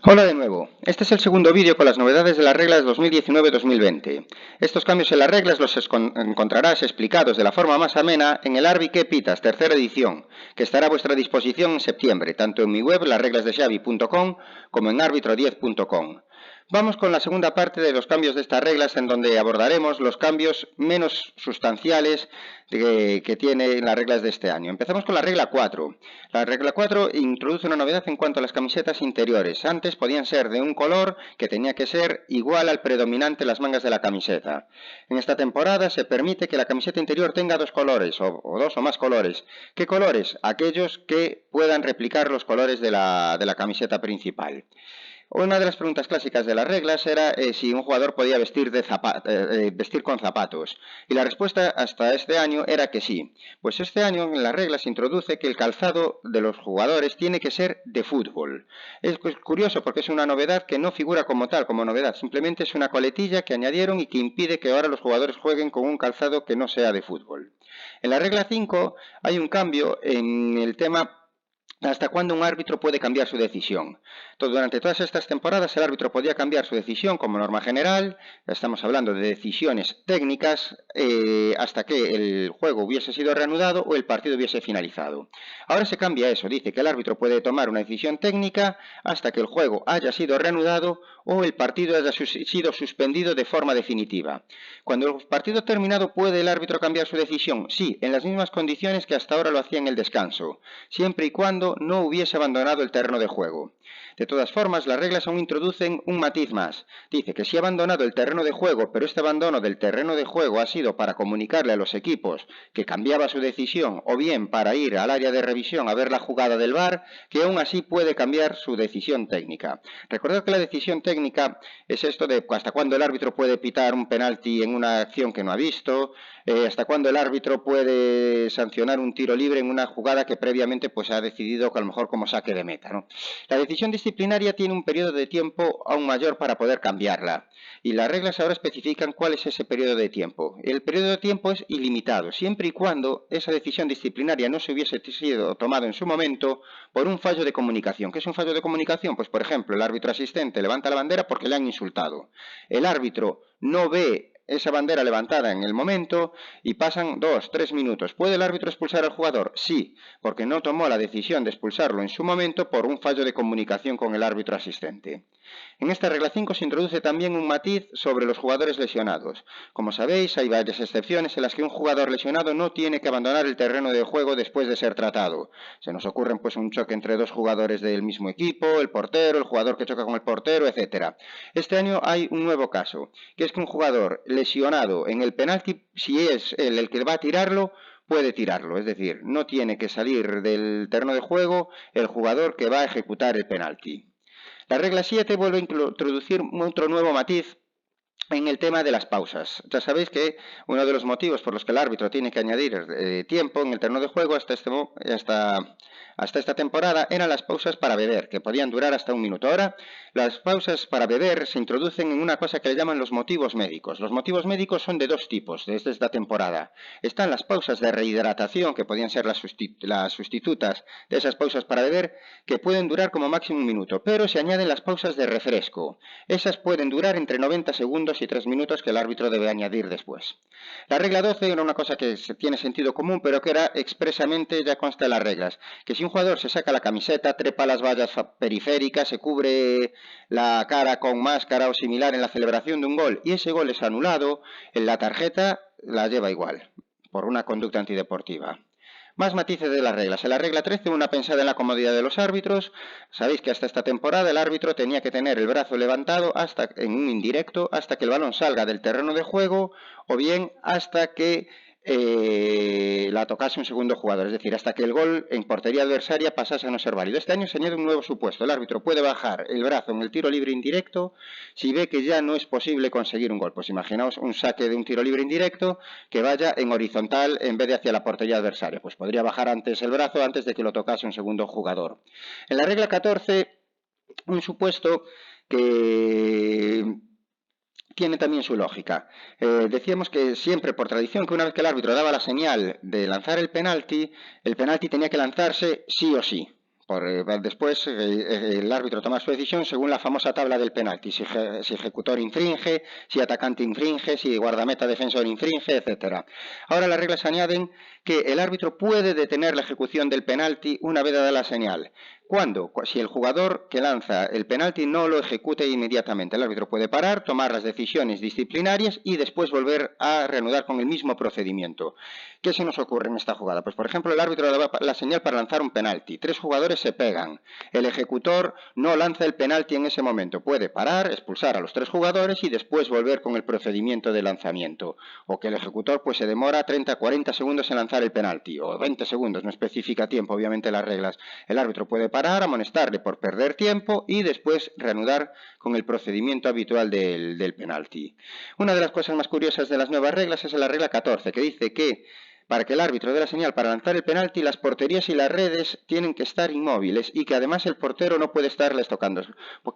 Hola de nuevo, este es el segundo vídeo con las novedades de las reglas 2019-2020. Estos cambios en las reglas los encontrarás explicados de la forma más amena en el Arbi que pitas, tercera edición, que estará a vuestra disposición en septiembre, tanto en mi web lasreglasdexavi.com como en arbitro10.com. Vamos con la segunda parte de los cambios de estas reglas, en donde abordaremos los cambios menos sustanciales que tienen las reglas de este año. Empezamos con la regla 4. La regla 4 introduce una novedad en cuanto a las camisetas interiores. Antes podían ser de un color que tenía que ser igual al predominante en las mangas de la camiseta. En esta temporada se permite que la camiseta interior tenga dos colores o dos o más colores. ¿Qué colores? Aquellos que puedan replicar los colores de la camiseta principal. Una de las preguntas clásicas de las reglas era si un jugador podía vestir con zapatos. Y la respuesta hasta este año era que sí. Pues este año en las reglas se introduce que el calzado de los jugadores tiene que ser de fútbol. Es curioso porque es una novedad que no figura como tal, como novedad. Simplemente es una coletilla que añadieron y que impide que ahora los jugadores jueguen con un calzado que no sea de fútbol. En la regla 5 hay un cambio en el tema ¿hasta cuándo un árbitro puede cambiar su decisión? Durante todas estas temporadas el árbitro podía cambiar su decisión como norma general, estamos hablando de decisiones técnicas, hasta que el juego hubiese sido reanudado o el partido hubiese finalizado. Ahora se cambia eso, dice que el árbitro puede tomar una decisión técnica hasta que el juego haya sido reanudado o el partido haya sido suspendido de forma definitiva. Cuando el partido ha terminado, ¿puede el árbitro cambiar su decisión? Sí, en las mismas condiciones que hasta ahora lo hacía en el descanso, siempre y cuando no hubiese abandonado el terreno de juego. De todas formas, las reglas aún introducen un matiz más. Dice que si ha abandonado el terreno de juego, pero este abandono del terreno de juego ha sido para comunicarle a los equipos que cambiaba su decisión o bien para ir al área de revisión a ver la jugada del VAR, que aún así puede cambiar su decisión técnica. Recordad que la decisión técnica es esto de hasta cuándo el árbitro puede pitar un penalti en una acción que no ha visto, hasta cuándo el árbitro puede sancionar un tiro libre en una jugada que previamente pues ha decidido que a lo mejor como saque de meta, ¿no? La decisión disciplinaria tiene un periodo de tiempo aún mayor para poder cambiarla, y las reglas ahora especifican cuál es ese periodo de tiempo. El periodo de tiempo es ilimitado, siempre y cuando esa decisión disciplinaria no se hubiese sido tomada en su momento por un fallo de comunicación. ¿Qué es un fallo de comunicación? Pues por ejemplo, el árbitro asistente levanta la bandera porque le han insultado. El árbitro no ve esa bandera levantada en el momento y pasan 2-3 minutos. ¿Puede el árbitro expulsar al jugador? Sí, porque no tomó la decisión de expulsarlo en su momento por un fallo de comunicación con el árbitro asistente. En esta regla 5 se introduce también un matiz sobre los jugadores lesionados. Como sabéis, hay varias excepciones en las que un jugador lesionado no tiene que abandonar el terreno de juego después de ser tratado. Se nos ocurren pues un choque entre dos jugadores del mismo equipo, el portero, el jugador que choca con el portero, etc. Este año hay un nuevo caso, que es que un jugador lesionado en el penalti, si es él el que va a tirarlo, puede tirarlo, es decir, no tiene que salir del terreno de juego el jugador que va a ejecutar el penalti. La regla 7 vuelve a introducir otro nuevo matiz en el tema de las pausas. Ya sabéis que uno de los motivos por los que el árbitro tiene que añadir tiempo en el terreno de juego hasta esta temporada eran las pausas para beber, que podían durar hasta un minuto. Ahora, las pausas para beber se introducen en una cosa que le llaman los motivos médicos. Los motivos médicos son de dos tipos desde esta temporada. Están las pausas de rehidratación, que podían ser las sustitutas de esas pausas para beber, que pueden durar como máximo un minuto, pero se añaden las pausas de refresco. Esas pueden durar entre 90 segundos y 3 minutos que el árbitro debe añadir después. La regla 12 era una cosa que tiene sentido común, pero que era expresamente, ya consta en las reglas, que si un jugador se saca la camiseta, trepa las vallas periféricas, se cubre la cara con máscara o similar en la celebración de un gol y ese gol es anulado, en la tarjeta la lleva igual, por una conducta antideportiva. Más matices de las reglas. En la regla 13, una pensada en la comodidad de los árbitros. Sabéis que hasta esta temporada el árbitro tenía que tener el brazo levantado en un indirecto hasta que el balón salga del terreno de juego o bien hasta que la tocase un segundo jugador, es decir, hasta que el gol en portería adversaria pasase a no ser válido. Este año se añade un nuevo supuesto. El árbitro puede bajar el brazo en el tiro libre indirecto si ve que ya no es posible conseguir un gol. Pues imaginaos un saque de un tiro libre indirecto que vaya en horizontal en vez de hacia la portería adversaria. Pues podría bajar antes el brazo antes de que lo tocase un segundo jugador. En la regla 14, un supuesto que tiene también su lógica. Decíamos que siempre, por tradición, que una vez que el árbitro daba la señal de lanzar el penalti tenía que lanzarse sí o sí. Después el árbitro toma su decisión según la famosa tabla del penalti, si ejecutor infringe, si atacante infringe, si guardameta defensor infringe, etc. Ahora las reglas añaden que el árbitro puede detener la ejecución del penalti una vez dada la señal. ¿Cuándo? Si el jugador que lanza el penalti no lo ejecute inmediatamente. El árbitro puede parar, tomar las decisiones disciplinarias y después volver a reanudar con el mismo procedimiento. ¿Qué se nos ocurre en esta jugada? Pues por ejemplo el árbitro da la señal para lanzar un penalti. 3 jugadores se pegan. El ejecutor no lanza el penalti en ese momento. Puede parar, expulsar a los 3 jugadores y después volver con el procedimiento de lanzamiento. O que el ejecutor pues se demora 30-40 segundos en lanzar el penalti. O 20 segundos, no especifica tiempo obviamente las reglas. El árbitro puede parar, amonestarle por perder tiempo y después reanudar con el procedimiento habitual del penalti. Una de las cosas más curiosas de las nuevas reglas es la regla 14, que dice que para que el árbitro dé la señal para lanzar el penalti, las porterías y las redes tienen que estar inmóviles y que además el portero no puede estarles tocando.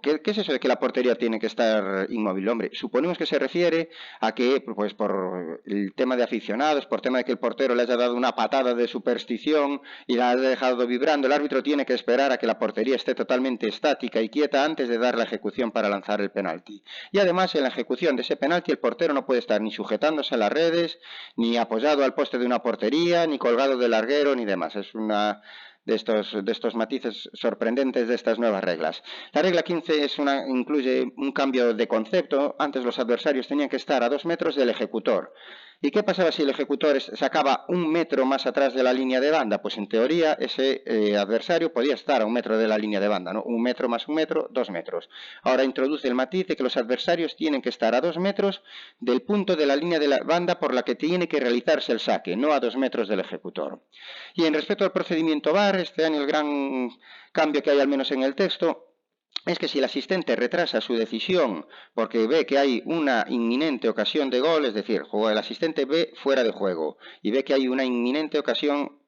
¿Qué es eso de que la portería tiene que estar inmóvil? Hombre, suponemos que se refiere a que, pues por el tema de aficionados, por tema de que el portero le haya dado una patada de superstición y la haya dejado vibrando, el árbitro tiene que esperar a que la portería esté totalmente estática y quieta antes de dar la ejecución para lanzar el penalti. Y además, en la ejecución de ese penalti, el portero no puede estar ni sujetándose a las redes, ni apoyado al poste de una portería, ni colgado del larguero, ni demás. Es una de estos matices sorprendentes de estas nuevas reglas. La regla 15 incluye un cambio de concepto. Antes los adversarios tenían que estar a 2 metros del ejecutor. ¿Y qué pasaba si el ejecutor sacaba 1 metro más atrás de la línea de banda? Pues en teoría ese adversario podía estar a 1 metro de la línea de banda, ¿no? 1 metro más 1 metro, 2 metros. Ahora introduce el matiz de que los adversarios tienen que estar a 2 metros del punto de la línea de la banda por la que tiene que realizarse el saque, no a 2 metros del ejecutor. Y en respecto al procedimiento VAR, este año el gran cambio que hay al menos en el texto es que si el asistente retrasa su decisión porque ve que hay una inminente ocasión de gol, es decir, el asistente ve fuera de juego y ve que hay una inminente ocasión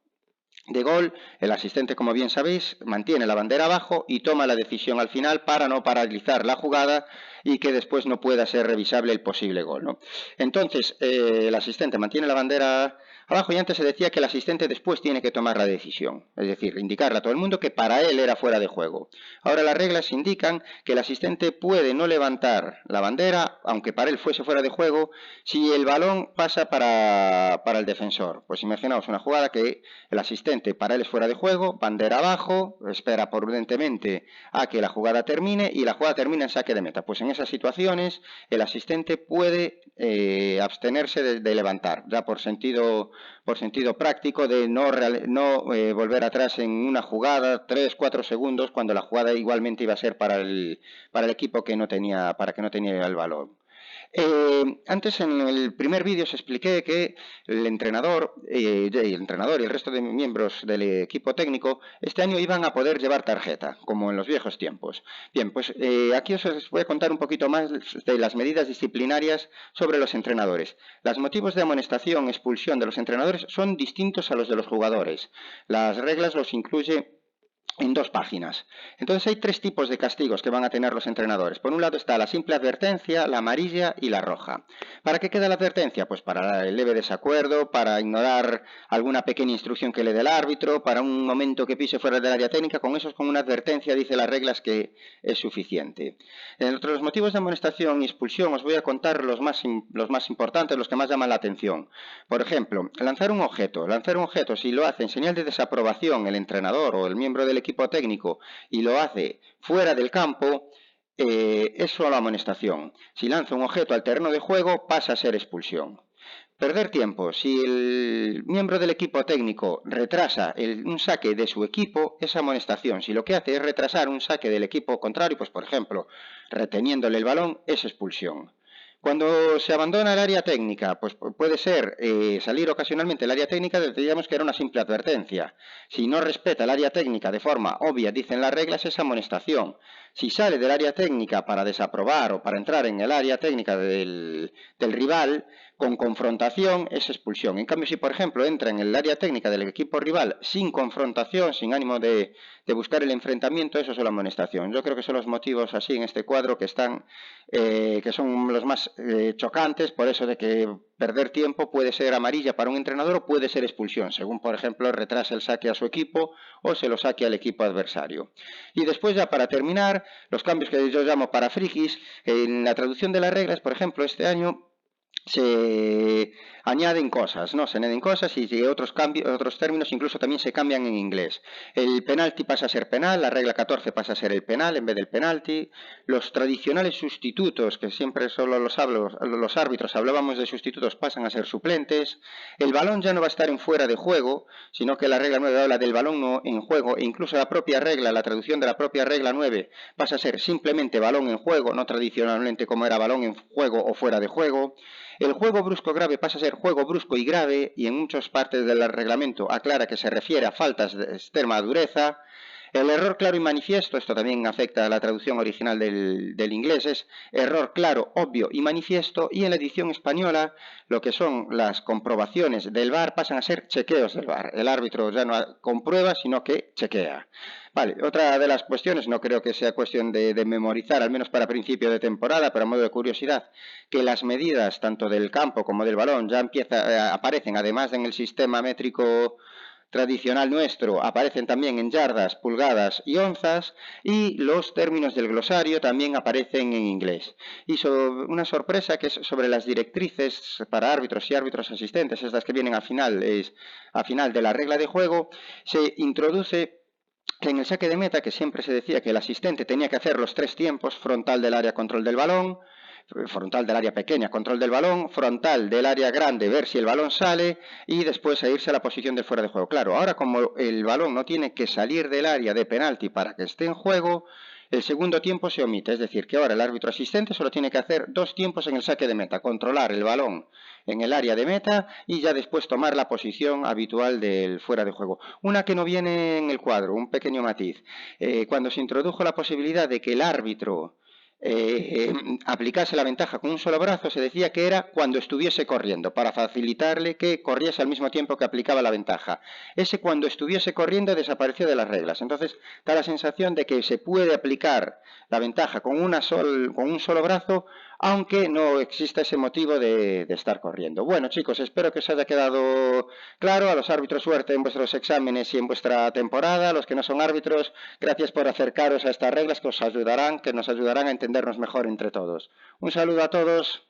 de gol, el asistente, como bien sabéis, mantiene la bandera abajo y toma la decisión al final para no paralizar la jugada y que después no pueda ser revisable el posible gol, ¿no? Entonces, el asistente mantiene la bandera abajo y antes se decía que el asistente después tiene que tomar la decisión, es decir, indicarle a todo el mundo que para él era fuera de juego. Ahora las reglas indican que el asistente puede no levantar la bandera, aunque para él fuese fuera de juego, si el balón pasa para el defensor. Pues imaginaos una jugada que el asistente para él es fuera de juego, bandera abajo, espera prudentemente a que la jugada termine y la jugada termina en saque de meta. Pues en esas situaciones el asistente puede abstenerse de levantar, ya por sentido práctico de no volver atrás en una jugada 3-4 segundos cuando la jugada igualmente iba a ser para el equipo que no tenía el balón. Antes en el primer vídeo os expliqué que el entrenador y el resto de miembros del equipo técnico este año iban a poder llevar tarjeta, como en los viejos tiempos. Bien, pues aquí os voy a contar un poquito más de las medidas disciplinarias sobre los entrenadores. Los motivos de amonestación y expulsión de los entrenadores son distintos a los de los jugadores. Las reglas los incluye en 2 páginas. Entonces hay 3 tipos de castigos que van a tener los entrenadores. Por un lado está la simple advertencia, la amarilla y la roja. ¿Para qué queda la advertencia? Pues para el leve desacuerdo, para ignorar alguna pequeña instrucción que le dé el árbitro, para un momento que pise fuera del área técnica. Con eso es con una advertencia, dice las reglas, que es suficiente. Entre los motivos de amonestación y expulsión os voy a contar los más importantes, los que más llaman la atención. Por ejemplo, lanzar un objeto. Si lo hace en señal de desaprobación el entrenador o el miembro del equipo técnico y lo hace fuera del campo, es solo amonestación. Si lanza un objeto al terreno de juego, pasa a ser expulsión. Perder tiempo. Si el miembro del equipo técnico retrasa un saque de su equipo, es amonestación. Si lo que hace es retrasar un saque del equipo contrario, pues por ejemplo, reteniéndole el balón, es expulsión. Cuando se abandona el área técnica, pues puede ser salir ocasionalmente del área técnica, decíamos que era una simple advertencia. Si no respeta el área técnica de forma obvia, dicen las reglas, es amonestación. Si sale del área técnica para desaprobar o para entrar en el área técnica del rival, con confrontación es expulsión. En cambio, si por ejemplo entra en el área técnica del equipo rival sin confrontación, sin ánimo de buscar el enfrentamiento, eso es la amonestación. Yo creo que son los motivos así en este cuadro que están, que son los más chocantes, por eso de que perder tiempo puede ser amarilla para un entrenador o puede ser expulsión, según por ejemplo retrasa el saque a su equipo o se lo saque al equipo adversario. Y después ya para terminar, los cambios que yo llamo para frikis, en la traducción de las reglas, por ejemplo, este año se añaden cosas, ¿no? Se añaden cosas y otros cambios, otros términos incluso también se cambian en inglés. El penalti pasa a ser penal, la regla 14 pasa a ser el penal en vez del penalti. Los tradicionales sustitutos, que siempre solo los árbitros hablábamos de sustitutos, pasan a ser suplentes. El balón ya no va a estar en fuera de juego, sino que la regla 9 habla del balón no en juego, e incluso la propia regla, la traducción de la propia regla 9 pasa a ser simplemente balón en juego, no tradicionalmente como era balón en juego o fuera de juego. El juego brusco grave pasa a ser juego brusco y grave, y en muchas partes del reglamento aclara que se refiere a faltas de extrema dureza. El error claro y manifiesto, esto también afecta a la traducción original del inglés, es error claro, obvio y manifiesto, y en la edición española lo que son las comprobaciones del VAR pasan a ser chequeos del VAR. El árbitro ya no comprueba, sino que chequea. Vale, otra de las cuestiones, no creo que sea cuestión de memorizar, al menos para principio de temporada, pero a modo de curiosidad, que las medidas tanto del campo como del balón ya aparecen, además en el sistema métrico tradicional nuestro, aparecen también en yardas, pulgadas y onzas, y los términos del glosario también aparecen en inglés. Y una sorpresa que es sobre las directrices para árbitros y árbitros asistentes, estas que vienen a final de la regla de juego, se introduce que en el saque de meta, que siempre se decía que el asistente tenía que hacer los 3 tiempos: frontal del área, control del balón; frontal del área pequeña, control del balón; frontal del área grande, ver si el balón sale; y después a irse a la posición del fuera de juego. Claro, ahora como el balón no tiene que salir del área de penalti para que esté en juego, el segundo tiempo se omite, es decir, que ahora el árbitro asistente solo tiene que hacer 2 tiempos en el saque de meta: controlar el balón en el área de meta y ya después tomar la posición habitual del fuera de juego. Una que no viene en el cuadro, un pequeño matiz. Cuando se introdujo la posibilidad de que el árbitro aplicase la ventaja con un solo brazo, se decía que era cuando estuviese corriendo, para facilitarle que corriese al mismo tiempo que aplicaba la ventaja. Ese cuando estuviese corriendo desapareció de las reglas. Entonces da la sensación de que se puede aplicar la ventaja con un solo brazo, aunque no exista ese motivo de estar corriendo. Bueno, chicos, espero que os haya quedado claro. A los árbitros, suerte en vuestros exámenes y en vuestra temporada. A los que no son árbitros, gracias por acercaros a estas reglas que nos ayudarán a entendernos mejor entre todos. Un saludo a todos.